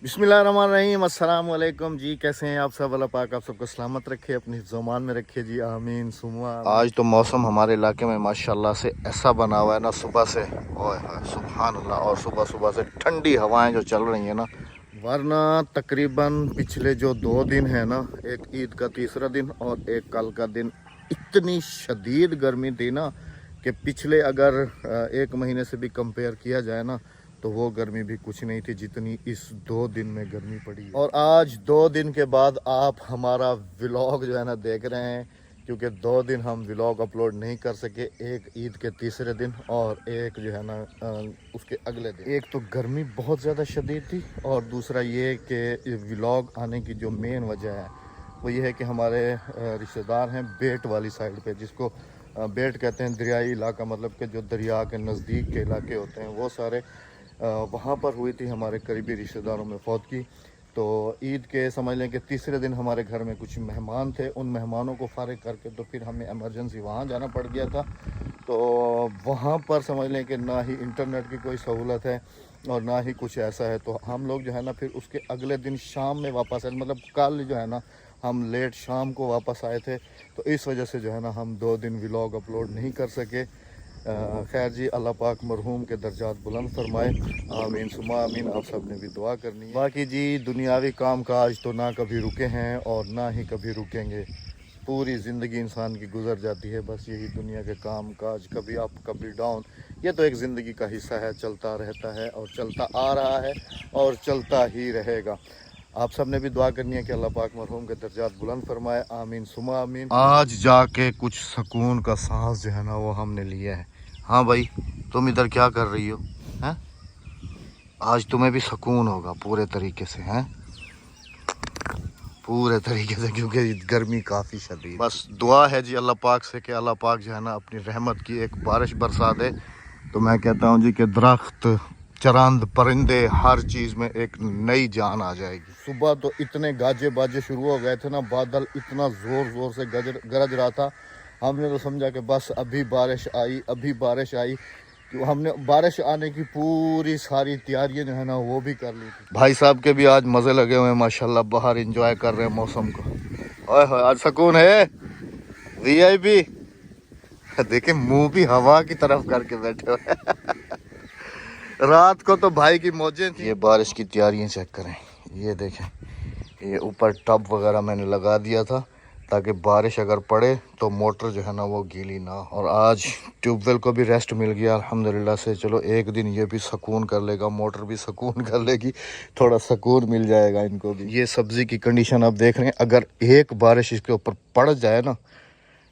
बिस्मिल्लाहिर्रहमानिर्रहीम, अस्सलाम वालेकुम जी। कैसे हैं आप सब? अल्लाह पाक आप सबको सलामत रखे, अपनी ज़ुबान में रखे जी, आमीन सुमा। आज तो मौसम हमारे इलाके में माशाल्लाह से ऐसा बना हुआ है ना, सुबह से ओए होए सुभान अल्लाह, और सुबह सुबह से ठंडी हवाएं जो चल रही हैं ना, वरना तकरीबन पिछले जो 2 दिन है ना, एक ईद का तीसरा दिन और एक कल का दिन, इतनी शदीद गर्मी थी ना कि पिछले अगर 1 महीने से भी कंपेयर किया जाए ना, तो वो गर्मी भी कुछ नहीं थी जितनी इस 2 दिन में गर्मी पड़ी। और आज 2 दिन के बाद आप हमारा व्लॉग जो है ना देख रहे हैं, क्योंकि 2 दिन हम व्लॉग अपलोड नहीं कर सके, एक ईद के तीसरे दिन और एक जो है ना उसके अगले दिन। एक तो गर्मी बहुत ज़्यादा शदीद थी और दूसरा ये कि व्लॉग आने की जो मेन वजह है वो ये है कि हमारे रिश्तेदार हैं बेट वाली साइड पे, जिसको बेट कहते हैं दरियाई इलाका, मतलब कि जो दरिया के नज़दीक के इलाके होते हैं वो सारे। वहाँ पर हुई थी हमारे करीबी रिश्तेदारों में फौत की। तो ईद के समझ लें कि तीसरे दिन हमारे घर में कुछ मेहमान थे, उन मेहमानों को फारिग करके तो फिर हमें इमरजेंसी वहाँ जाना पड़ गया था। तो वहाँ पर समझ लें कि ना ही इंटरनेट की कोई सहूलत है और ना ही कुछ ऐसा है। तो हम लोग जो है ना फिर उसके अगले दिन शाम में वापस आए, मतलब कल जो है ना हम लेट शाम को वापस आए थे। तो इस वजह से जो है ना हम 2 दिन व्लॉग अपलोड नहीं कर सके। खैर जी, अल्लाह पाक मरहूम के दर्जात बुलंद फरमाए, आमीन सुमा आमीन। आप सब ने भी दुआ करनी है। बाकी जी दुनियावी काम काज तो ना कभी रुके हैं और ना ही कभी रुकेंगे। पूरी ज़िंदगी इंसान की गुजर जाती है बस यही दुनिया के काम काज, कभी अप कभी डाउन। ये तो एक ज़िंदगी का हिस्सा है, चलता रहता है और चलता आ रहा है और चलता ही रहेगा। आप सब ने भी दुआ करनी है कि अल्लाह पाक मरहूम के दर्जात बुलंद फरमाए, आमीन सुमा आमीन। आज जाके कुछ सुकून का सांस जो है ना वो हमने लिया है। हाँ भाई, तुम इधर क्या कर रही हो? हैं? आज तुम्हें भी सुकून होगा पूरे तरीके से, हैं? पूरे तरीके से, क्योंकि गर्मी काफ़ी शदीद। बस दुआ है जी अल्लाह पाक से कि अल्लाह पाक जो है ना अपनी रहमत की एक बारिश बरसा दे। तो मैं कहता हूँ जी कि दरख्त, चरंद, परिंदे, हर चीज़ में एक नई जान आ जाएगी। सुबह तो इतने गाजे बाजे शुरू हो गए थे ना, बादल इतना ज़ोर ज़ोर से गरज रहा था। हमने तो समझा कि बस अभी बारिश आई, अभी बारिश आई। तो हमने बारिश आने की पूरी सारी तैयारियां जो है ना वो भी कर ली थी। भाई साहब के भी आज मज़े लगे हुए हैं माशाल्लाह, बाहर एंजॉय कर रहे हैं मौसम को। ओए होए आज सुकून है। वीआईपी देखे मुंह भी हवा की तरफ करके बैठे हुए। रात को तो भाई की मौजें थी। ये बारिश की तैयारियां चेक करें, ये देखें, ये ऊपर टब वगैरह मैंने लगा दिया था ताकि बारिश अगर पड़े तो मोटर जो है ना वो गीली ना। और आज ट्यूबवेल को भी रेस्ट मिल गया अल्हम्दुलिल्लाह से। चलो एक दिन ये भी सुकून कर लेगा, मोटर भी सुकून कर लेगी, थोड़ा सुकून मिल जाएगा इनको भी। ये सब्ज़ी की कंडीशन आप देख रहे हैं, अगर एक बारिश इसके ऊपर पड़ जाए ना,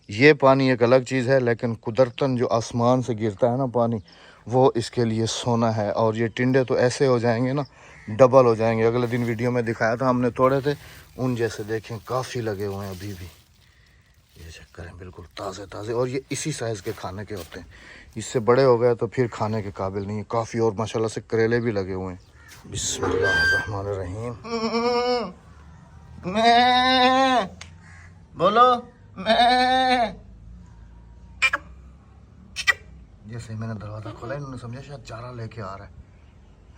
ये पानी एक अलग चीज़ है, लेकिन कुदरतन जो आसमान से गिरता है ना पानी, वो इसके लिए सोना है। और ये टिंडे तो ऐसे हो जाएंगे ना, डबल हो जाएंगे। अगले दिन वीडियो में दिखाया था हमने, तोड़े थे उन जैसे, देखें काफ़ी लगे हुए हैं अभी भी। ये चेक करें, बिल्कुल ताज़े ताज़े, और ये इसी साइज़ के खाने के होते हैं। इससे बड़े हो गए तो फिर खाने के काबिल नहीं है काफ़ी। और माशाल्लाह से करेले भी लगे हुए हैं। बिस्मिल्लाहिर्रहमानिर्रहीम। मैं बोलो, मैं जैसे मैंने दरवाज़ा खोला इन्होंने समझा शायद चारा लेके आ रहा है।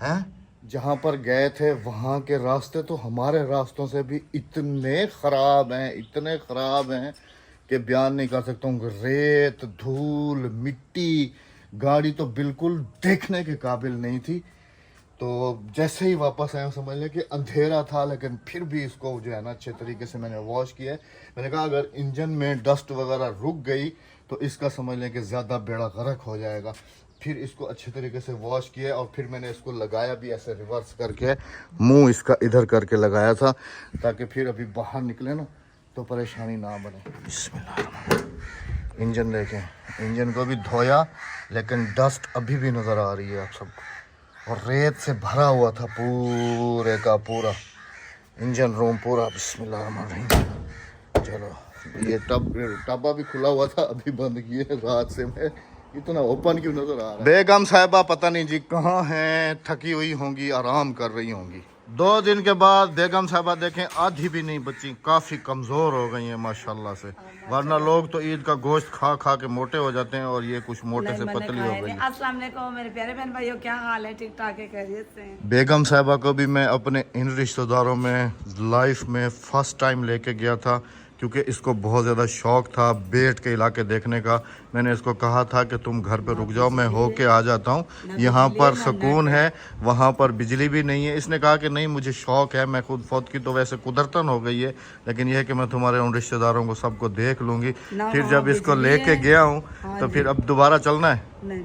हैं? जहाँ पर गए थे वहाँ के रास्ते तो हमारे रास्तों से भी इतने ख़राब हैं, इतने ख़राब हैं कि बयान नहीं कर सकता हूँ। रेत, धूल, मिट्टी, गाड़ी तो बिल्कुल देखने के काबिल नहीं थी। तो जैसे ही वापस आया समझ लें कि अंधेरा था, लेकिन फिर भी इसको जो है ना अच्छे तरीके से मैंने वॉश किया है। मैंने कहा अगर इंजन में डस्ट वगैरह रुक गई तो इसका समझ लें कि ज़्यादा बेड़ा गर्क हो जाएगा। फिर इसको अच्छे तरीके से वॉश किया और फिर मैंने इसको लगाया भी ऐसे रिवर्स करके, मुंह इसका इधर करके लगाया था ताकि फिर अभी बाहर निकले ना तो परेशानी ना बने। बिस्मिल्लाह। इंजन देखें, इंजन को भी धोया लेकिन डस्ट अभी भी नज़र आ रही है आप सबको, और रेत से भरा हुआ था पूरे का पूरा इंजन रूम पूरा। बिस्मिल्लाह। चलो ये टब्बा भी खुला हुआ था, अभी बंद किए रात से। मैं इतना ओपन क्यों नजर आ रहा है? बेगम साहिबा पता नहीं जी कहाँ हैं, थकी हुई होंगी, आराम कर रही होंगी। 2 दिन के बाद बेगम साहबा देखें आधी भी नहीं बची, काफ़ी कमज़ोर हो गई हैं माशाल्लाह से। वरना लोग तो ईद का गोश्त खा खा के मोटे हो जाते हैं और ये कुछ मोटे से पतली हो गई है। अस्सलाम वालेकुम मेरे प्यारे बहन भाइयों, क्या हाल है? ठीक ठाक है, खैरियत से हैं? बेगम साहबा को भी मैं अपने इन रिश्तेदारों में लाइफ में फ़र्स्ट टाइम लेके गया था, क्योंकि इसको बहुत ज़्यादा शौक़ था बेट के इलाके देखने का। मैंने इसको कहा था कि तुम घर पे रुक जाओ, मैं होके आ जाता हूँ, यहाँ पर सुकून है, वहाँ पर बिजली भी नहीं है। इसने कहा कि नहीं मुझे शौक़ है, मैं खुद फौत की तो वैसे कुदरतन हो गई है, लेकिन यह है कि मैं तुम्हारे उन रिश्तेदारों को सबको देख लूँगी। फिर जब इसको लेके गया हूँ तो फिर अब दोबारा चलना है। नहीं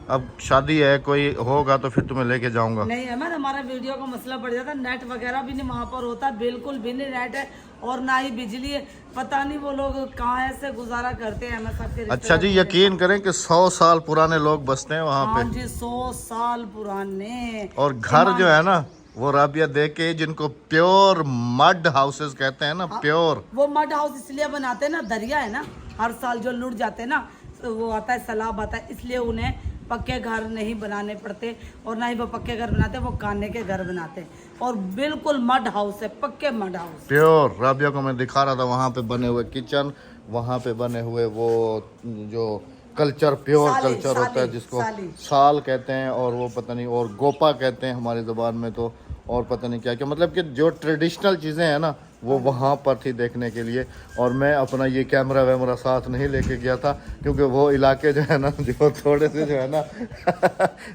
अब शादी है, कोई होगा तो फिर तुम्हें लेके जाऊंगा। नहीं अहमद, हमारा वीडियो का मसला पड़ जाता, नेट वगैरह भी नहीं वहाँ पर होता, बिल्कुल भी नहीं नेट है और ना ही बिजली है। पता नहीं वो लोग कहाँ ऐसे गुजारा करते हैं अहमद साहब के। अच्छा जी, यकीन करें कि 100 साल पुराने लोग बसते हैं वहाँ पे। हाँ जी, 100 साल पुराने। और घर जो है ना वो राबिया देख के, जिनको प्योर मड हाउसेस कहते हैं ना, प्योर वो मड हाउस इसलिए बनाते हैं ना, दरिया है ना, हर साल जो लुट जाते हैं ना, तो वो आता है सैलाब आता है, इसलिए उन्हें पक्के घर नहीं बनाने पड़ते। और ना ही वो पक्के घर बनाते, वो काने के घर बनाते। और बिल्कुल मड हाउस है, पक्के मड हाउस प्योर। राबिया को मैं दिखा रहा था वहाँ पे बने हुए किचन, वहाँ पे बने हुए वो जो कल्चर, प्योर कल्चर होता है जिसको साल कहते हैं, और वो पता नहीं, और गोपा कहते हैं हमारी ज़बान में तो, और पता नहीं क्या क्या, मतलब कि जो ट्रेडिशनल चीज़ें हैं ना वो वहाँ पर थी देखने के लिए। और मैं अपना ये कैमरा वैमरा साथ नहीं लेके गया था, क्योंकि वो इलाके जो है ना, जो थोड़े से जो है ना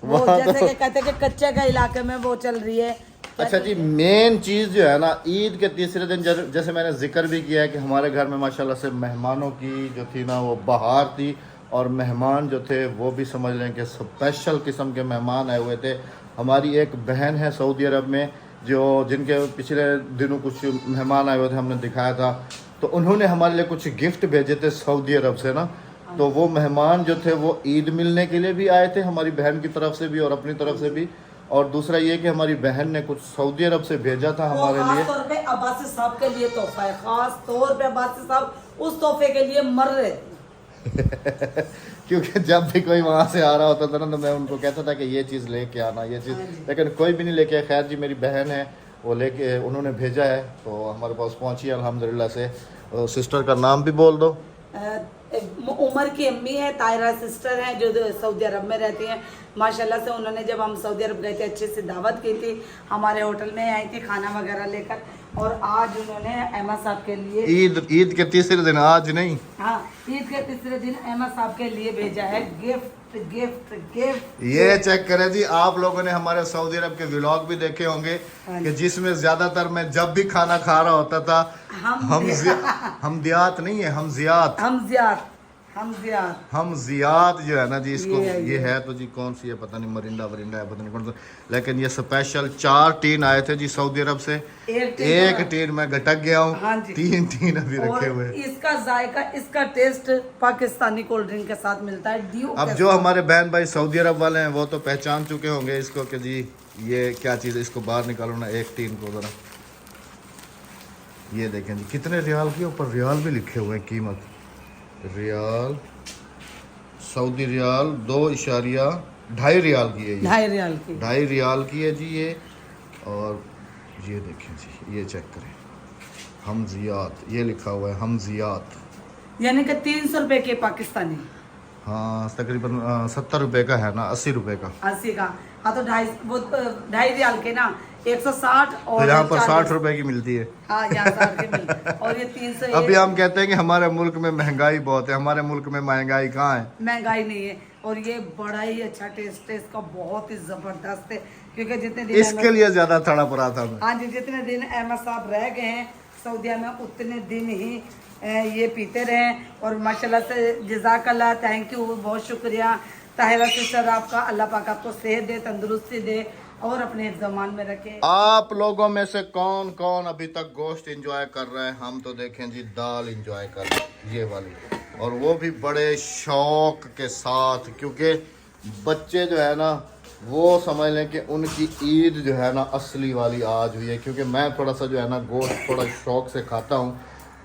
वहाँ जैसे कि कहते हैं कि कच्चे का इलाके में वो चल रही है। अच्छा जी, मेन चीज़ जो है ना, ईद के तीसरे दिन जैसे मैंने जिक्र भी किया है कि हमारे घर में माशाल्लाह से मेहमानों की जो थी ना वो बहार थी, और मेहमान जो थे वो भी समझ लें कि स्पेशल किस्म के मेहमान आए हुए थे। हमारी एक बहन है सऊदी अरब में, जो जिनके पिछले दिनों कुछ मेहमान आए हुए थे, हमने दिखाया था, तो उन्होंने हमारे लिए कुछ गिफ्ट भेजे थे सऊदी अरब से ना। तो वो मेहमान जो थे वो ईद मिलने के लिए भी आए थे, हमारी बहन की तरफ से भी और अपनी तरफ से भी। और दूसरा ये कि हमारी बहन ने कुछ सऊदी अरब से भेजा था हमारे लिए। खास तौर पे अब्बासी साहब के लिए तोहफा है, खास तौर पे अब्बासी साहब उस तोहफे के लिए मर रहे थे। क्योंकि जब भी कोई वहाँ से आ रहा होता था ना, तो मैं उनको कहता था कि ये चीज़ लेके आना, ये चीज़, लेकिन कोई भी नहीं लेके आया। खैर जी, मेरी बहन है वो लेके, उन्होंने भेजा है तो हमारे पास पहुँची अल्हम्दुलिल्लाह से। सिस्टर का नाम भी बोल दो। उमर की अम्मी है, तायरा सिस्टर हैं जो सऊदी अरब में रहती हैं। माशाल्लाह से उन्होंने जब हम सऊदी अरब गए थे अच्छे से दावत की थी, हमारे होटल में आई थी खाना वगैरह लेकर। और आज उन्होंने अहमद साहब के लिए ईद के तीसरे दिन, आज नहीं, हाँ ईद के तीसरे दिन अहमद साहब के लिए भेजा है गिफ्ट गिफ्ट गिफ्ट। ये चेक करें जी, आप लोगों ने हमारे सऊदी अरब के व्लॉग भी देखे होंगे कि जिसमें ज्यादातर मैं जब भी खाना खा रहा होता था, हम दियात नहीं है, हम जियात जो है ना जी, इसको ये है तो जी कौन सी है पता नहीं, मरिंडा वरिंडा है पता नहीं कौन सा, लेकिन ये स्पेशल 4 टीन आए थे जी सऊदी अरब से। एक टीन में गटक गया हूँ, हाँ 3 टीन अभी रखे हुए। इसका जायका, इसका टेस्ट पाकिस्तानी कोल्ड ड्रिंक के साथ मिलता है, ड्यू। अब जो हमारे बहन भाई सऊदी अरब वाले हैं वो तो पहचान चुके होंगे इसको कि जी ये क्या चीज़ है। इसको बाहर निकालो ना, एक टीन को ज़रा, ये देखें जी कितने रियाल की, ऊपर रियाल भी लिखे हुए हैं, कीमत रियाल, सऊदी रियाल 2.2 रियाल की है ये, 2.5 रियाल की है जी ये। और ये देखें जी, ये चेक करें, हम जियात, ये लिखा हुआ है हम जियात, यानी कि 300 रुपए के पाकिस्तानी। हाँ तकरीबन 70 रुपए का है ना, 80 रुपए का, 80 का। हाँ तो 2.5 रियाल के ना 160, और तो यहाँ पर 60 रुपए की मिलती है। हाँ यहाँ 60 की मिलती है, और ये 300। अभी हम कहते हैं कि हमारे मुल्क में महंगाई बहुत है, हमारे मुल्क में महंगाई कहाँ है, महंगाई नहीं है। और ये बड़ा ही अच्छा टेस्ट है इसका, बहुत ही जबरदस्त है, क्योंकि जितने दिन इसके लिए ज्यादा थड़ा पड़ा था मैं। हाँ जी, जितने दिन अहमद साहब रह गए हैं सऊदीया में, उतने दिन ही ये पीते रहे। और माशाल्लाह से जज़ाकल्लाह, थैंक यू, बहुत शुक्रिया ताहिरा सिस्टर आपका। अल्लाह पाक आपको सेहत दे, तंदुरुस्ती दे और अपने ज़मान में रखे। आप लोगों में से कौन कौन अभी तक गोश्त एंजॉय कर रहे हैं? हम तो देखें जी दाल एंजॉय कर रहे हैं, ये वाली, और वो भी बड़े शौक के साथ, क्योंकि बच्चे जो है ना वो समझ लें कि उनकी ईद जो है ना असली वाली आज हुई है। क्योंकि मैं थोड़ा सा जो है ना गोश्त थोड़ा शौक से खाता हूँ,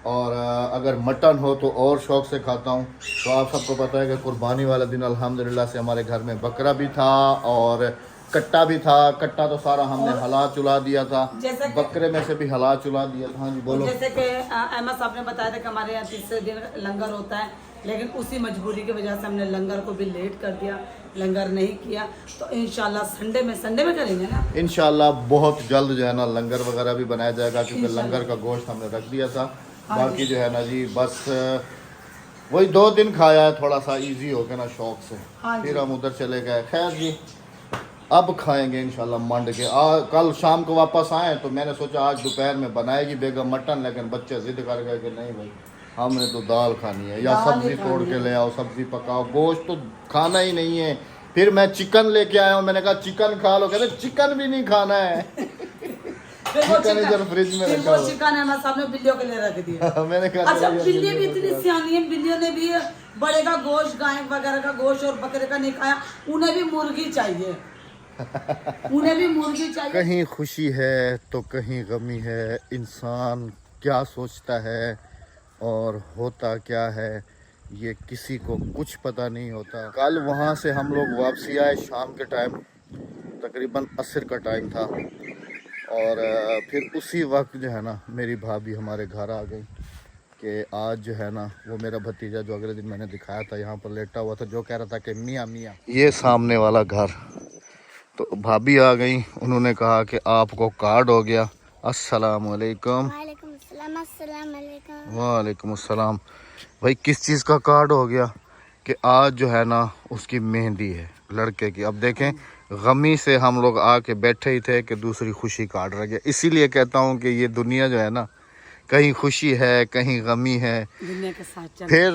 और अगर मटन हो तो और शौक से खाता हूँ। तो आप सबको पता है कि कुर्बानी वाला दिन अल्हम्दुलिल्लाह से हमारे घर में बकरा भी था, और कट्टा भी था, कट्टा तो सारा हमने हला चुला दिया था, जैसे कि- बकरे में से भी हला चुला दिया था। हाँ जी बोलो। जैसे कि अहमद साहब ने बताया था कि हमारे यहाँ तीसरे दिन लंगर होता है, लेकिन उसी मजबूरी की वजह से हमने लंगर को भी लेट कर दिया, लंगर नहीं किया। तो इंशाल्लाह संडे में करेंगे ना। इंशाल्लाह बहुत जल्द जो है ना लंगर वगैरह भी बनाया जाएगा, क्योंकि लंगर का गोश्त हमने रख दिया था। बाकी जो है ना जी बस वही 2 दिन खाया है, थोड़ा सा इजी हो गया ना शौक से। फिर हम उधर चले गए। खैर जी अब खाएंगे इंशाल्लाह मंड के। कल शाम को वापस आए तो मैंने सोचा आज दोपहर में बनाएगी बेगम मटन, लेकिन बच्चे जिद कर गए कि नहीं भाई हमने तो दाल खानी है, या सब्जी तोड़ के ले आओ, सब्जी पकाओ, गोश्त तो खाना ही नहीं है। फिर मैं चिकन लेके आया हूँ, मैंने कहा चिकन खा लो, कहते चिकन भी नहीं खाना है। चिकन इधर फ्रिज में रखा हुआ। चिकन है सामने बिल्लियों के लिए रख दिया। मैंने कहा अच्छा बिल्ली भी इतनी सियानी है, बिल्लियों ने भी बड़े का गोश्त, गाय वगैरह का गोश्त और बकरे का नहीं खाया, उन्हें भी मुर्गी चाहिए। उन्हें भी मुर्गी चाहिए। कहीं खुशी है तो कहीं गमी है, इंसान क्या सोचता है और होता क्या है ये किसी को कुछ पता नहीं होता। कल वहाँ से हम लोग वापसी आए शाम के टाइम, तकरीबन असर का टाइम था, और फिर उसी वक्त जो है ना मेरी भाभी हमारे घर आ गई कि आज जो है ना वो मेरा भतीजा जो अगले दिन मैंने दिखाया था यहाँ पर लेटा हुआ था, जो कह रहा था कि मियाँ मियाँ, ये सामने वाला घर। तो भाभी आ गई, उन्होंने कहा कि आपको कार्ड हो गया। अस्सलाम वालेकुम। वालेकुम अस्सलाम। भाई किस चीज़ का कार्ड हो गया? कि आज जो है ना उसकी मेहंदी है लड़के की। अब देखें गमी से हम लोग आके बैठे ही थे कि दूसरी खुशी काट रह गया। इसीलिए कहता हूँ कि ये दुनिया जो है ना कहीं खुशी है कहीं गमी है। दुनिया के साथ फिर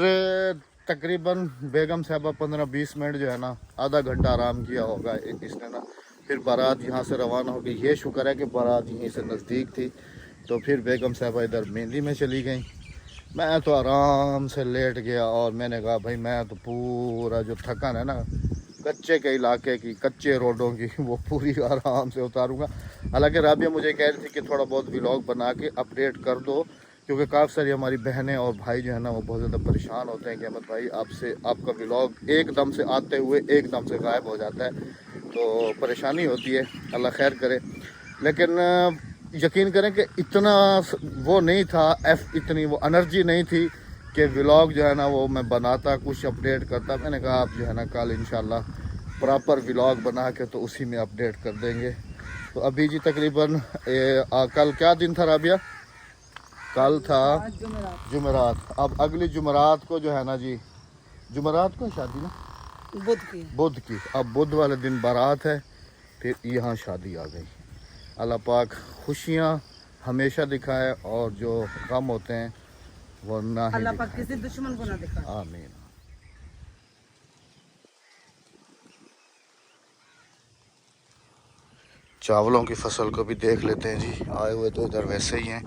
तकरीबन बेगम साहबा 15-20 मिनट जो है ना आधा घंटा आराम किया होगा इसने ना। फिर बारात यहाँ से रवाना हो गई। ये शुक्र है कि बारात यहीं से नज़दीक थी। तो फिर बेगम साहबा इधर मेहंदी में चली गई। मैं तो आराम से लेट गया और मैंने कहा भाई मैं तो पूरा जो थकान है ना कच्चे के इलाके की, कच्चे रोडों की, वो पूरी आराम से उतारूंगा। हालांकि राबिया मुझे कह रही थी कि थोड़ा बहुत व्लॉग बना के अपडेट कर दो, क्योंकि काफ़ी सारी हमारी बहनें और भाई जो है ना वो बहुत ज़्यादा परेशान होते हैं कि अहमद भाई आपसे आपका व्लॉग एकदम से आते हुए एकदम से गायब हो जाता है, तो परेशानी होती है। अल्लाह खैर करे। लेकिन यकीन करें कि इतना वो नहीं था, इतनी वो एनर्जी नहीं थी कि व्लॉग जो है ना वो मैं बनाता, कुछ अपडेट करता। मैंने कहा आप जो है ना कल इंशाल्लाह प्रॉपर व्लॉग बना के तो उसी में अपडेट कर देंगे। तो अभी जी तकरीबन कल क्या दिन था राबिया? कल था जुमेरात। अब अगली जुमेरात को जो है ना जी, जुमेरात को शादी ना बुध की। अब बुध वाले दिन बारात है, फिर यहाँ शादी आ गई। अल्लाह पाक खुशियाँ हमेशा दिखाए और जो गम होते हैं वो ना ही अल्लाह पाक किसी दुश्मन को ना दिखाए। आमीन। चावलों की फसल को भी देख लेते हैं जी। आए हुए तो इधर वैसे ही हैं।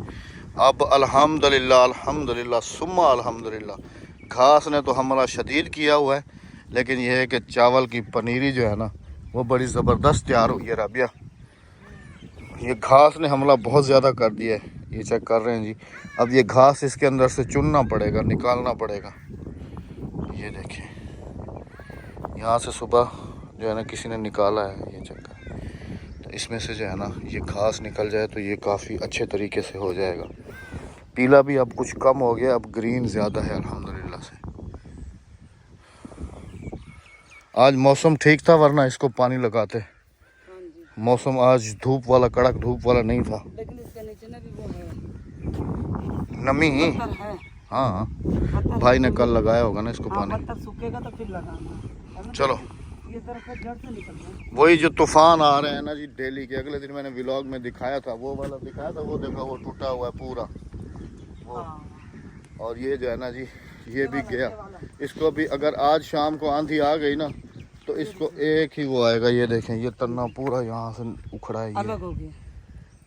अब अल्हम्दुलिल्लाह अल्हम्दुलिल्लाह सुम्मा अल्हम्दुलिल्लाह घास ने तो हमला शदीद किया हुआ है, लेकिन यह है कि चावल की पनीरी जो है ना वो बड़ी ज़बरदस्त तैयार हुई है। राबिया ये घास ने हमला बहुत ज़्यादा कर दिया है, ये चेक कर रहे हैं जी। अब ये घास इसके अंदर से चुनना पड़ेगा, निकालना पड़ेगा। ये देखें यहाँ से सुबह जो है ना किसी ने निकाला है, ये चेक कर। तो इसमें से जो है ना ये घास निकल जाए तो ये काफ़ी अच्छे तरीके से हो जाएगा। पीला भी अब कुछ कम हो गया, अब ग्रीन ज़्यादा है अल्हम्दुलिल्लाह से। आज मौसम ठीक था, वरना इसको पानी लगाते। मौसम आज धूप वाला, कड़क धूप वाला नहीं था, लेकिन इसके नीचे ना भी वो है नमी। है। हाँ भाई ने कल लगाया होगा ना इसको पानी। पत्थर सूखेगा तो फिर लगाना। चलो ये दरख्त जड़ से निकल रहा है। वही जो तूफान आ रहे हैं ना जी डेली के। अगले दिन मैंने व्लॉग में दिखाया था, वो वाला दिखाया था, वो देखो वो टूटा हुआ है पूरा वो। और ये जो है ना जी ये भी गया। इसको भी अगर आज शाम को आंधी आ गई ना तो इसको एक ही वो आएगा। ये देखें ये तन्ना पूरा यहाँ से उखड़ा है, अलग हो गया,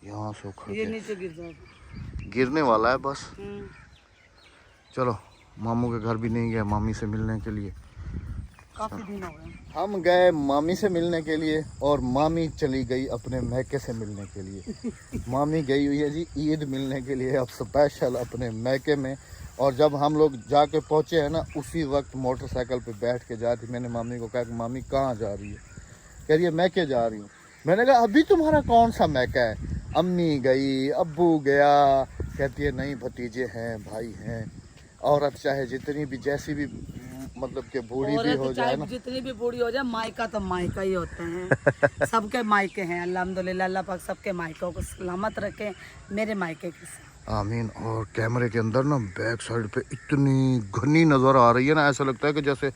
यहाँ से उखड़ ये के नीचे गिर जाएगा, गिरने वाला है बस। चलो मामू के घर भी नहीं गए मामी से मिलने के लिए। काफी दिन हो गए। हम गए मामी से मिलने के लिए और मामी चली गई अपने मैके से मिलने के लिए। मामी गई हुई है जी ईद मिलने के लिए अब स्पेशल अपने मैके में। और जब हम लोग जाके पहुँचे हैं ना उसी वक्त मोटरसाइकिल पे बैठ के जा रही। मैंने मामी को कहा कि मामी कहाँ जा रही है? कह रही है मैं क्या जा रही हूँ। मैंने कहा अभी तुम्हारा कौन सा मैका है, अम्मी गई, अब्बू गया। कहती है नहीं, भतीजे हैं, भाई हैं, औरत चाहे जितनी भी जैसी भी मतलब कि बूढ़ी भी हो जाए ना, जितनी भी बूढ़ी हो जाए, मायका तो मायका ही होते हैं। सबके मायके हैं, अल्हम्दुलिल्लाह, अल्लाह पाक सबके मायकों को सलामत रखे, मेरे मायके के साथ। आमीन। और कैमरे के अंदर ना बैक साइड पे इतनी घनी नज़र आ रही है ना, ऐसा लगता है कि जैसे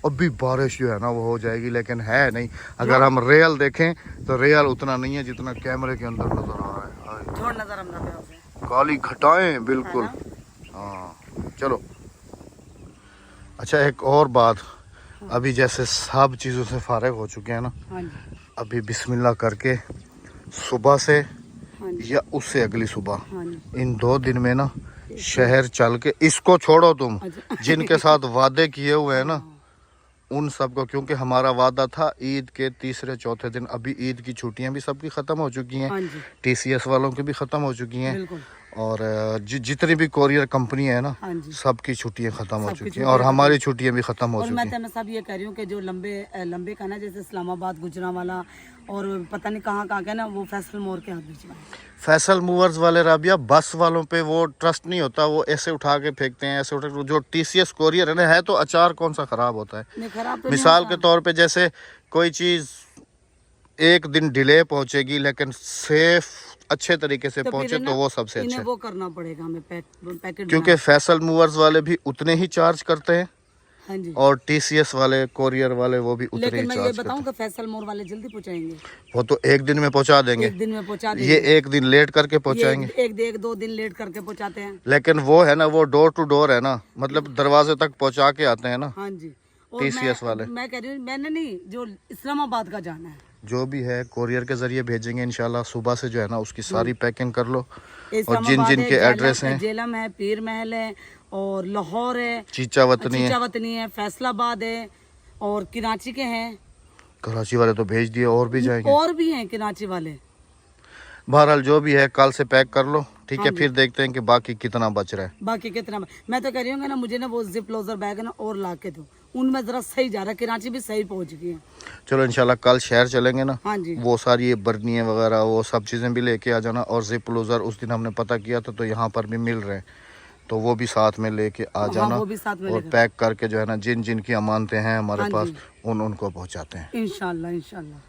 अभी बारिश जो है ना वो हो जाएगी, लेकिन है नहीं। अगर हम रियल देखें तो रियल उतना नहीं है जितना कैमरे के अंदर नज़र आ रहा है। थोड़ा नजर हम रखे काली घटाएं बिल्कुल। हाँ चलो। अच्छा एक और बात, अभी जैसे सब चीज़ों से फारिग हो चुके हैं ना, हाँ जी, अभी बिस्मिल्लाह करके सुबह से हाँ जी, या उससे अगली सुबह, हाँ जी। इन 2 दिन में ना शहर चल के, इसको छोड़ो तुम, अच्छा। जिनके साथ वादे किए हुए हैं ना उन सबको, क्योंकि हमारा वादा था ईद के तीसरे चौथे दिन। अभी ईद की छुट्टियां भी सबकी ख़त्म हो चुकी हैं, हाँ जी, TCS वालों की भी ख़त्म हो चुकी हैं, बिल्कुल। और जितनी भी कोरियर कंपनी है ना हाँ जी, सबकी छुट्टियां ख़त्म हो सबकी चुकी हैं, और हमारी छुट्टियां भी ख़त्म हो और चुकी मैं हैं। तो सब ये कह रही हूँ कि जो लंबे का ना, जैसे इस्लामाबाद, गुजरांवाला और पता नहीं कहाँ कहाँ का ना, वो फैसल मोड़ के हाथ भिजवाएं। फैसल मूवर्स वाले राबिया, बस वालों पे वो ट्रस्ट नहीं होता, वो ऐसे उठा के फेंकते हैं, ऐसे उठा के। जो TCS कोरियर है ना, है तो अचार कौन सा ख़राब होता है। नहीं, खराब तो मिसाल नहीं के होता। तौर पे जैसे कोई चीज़ एक दिन डिले पहुंचेगी लेकिन सेफ अच्छे तरीके से तो पहुंचे फिर तो ना वो सबसे इन्हें अच्छा है। वो करना पड़ेगा हमें, पैकेट क्योंकि फैसल मूवर्स वाले भी उतने ही चार्ज करते हैं, हाँ जी। और TCS वाले कोरियर वाले वो भी उतने लेकिन ही मैं ये चार्ज करते बताऊं कि फैसल मोड़ वाले जल्दी पहुंचाएंगे, हैं। वो तो एक दिन में पहुंचा देंगे, एक दिन में पहुंचा ये देंगे। एक दिन लेट करके ये पहुंचाएंगे। एक 2 दिन लेट करके पहुंचाते हैं। लेकिन वो है ना, वो डोर टू डोर है ना, मतलब दरवाजे तक पहुंचा के आते हैं ना हाँ जी। और TCS वाले। मैं कह रही हूँ, मैंने नहीं, जो इस्लामाबाद का जाना है, जो भी है कोरियर के जरिए भेजेंगे इंशाल्लाह। सुबह से जो है ना उसकी सारी पैकिंग कर लो, और जिन इस्लामाबाद जिन है, के एड्रेस हैं, जेलम है, पीर महल है, और लाहौर है, चीचावतनी है, चीचावतनी है, फैसलाबाद है, और कराची के हैं, कराची वाले तो भेज दिए, और भी जाएंगे। और भी हैं कराची वाले। बहरहाल जो भी है कल से पैक कर लो, ठीक है। हाँ जी। फिर देखते हैं कि बाकी कितना बच रहा है। बाकी कितना, मैं तो कह रही हूँ ना, मुझे ना वो जिप लोजर बैग है ना और ला के दो, उनमें जरा सही जा रहा है, कराची भी सही पहुंच गई है। चलो इंशाल्लाह कल शहर चलेंगे ना, हाँ जी, वो सारी ये बर्नियाँ वगैरह वो सब चीज़ें भी लेके आ जाना। और जिप लोजर उस दिन हमने पता किया था तो यहाँ पर भी मिल रहे हैं, तो वो भी साथ में लेके आ हाँ, जाना, वो भी साथ में और लेकर। पैक करके जो है ना जिन जिन की अमानतें हैं हमारे हाँ पास जी। उनको पहुँचाते हैं। इंशाल्लाह इंशाल्लाह।